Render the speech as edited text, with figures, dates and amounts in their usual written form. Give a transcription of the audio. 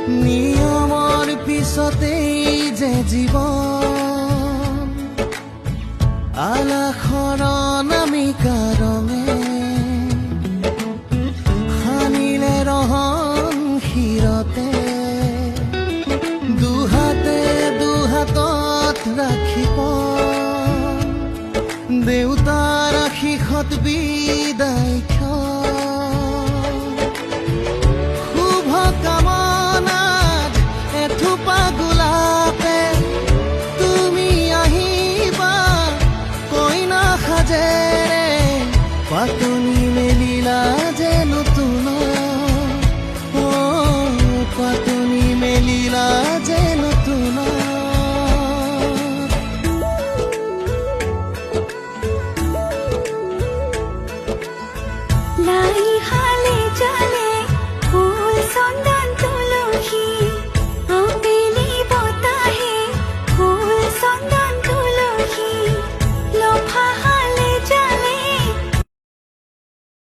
নিয়মৰ পিছতেই যে জীৱন আলাসৰ নামিকা ৰঙে সানিলে ৰহন শিৰতে দুহাতে দুহাতত ৰাখিব দেউতাৰ আশীষত বিদায়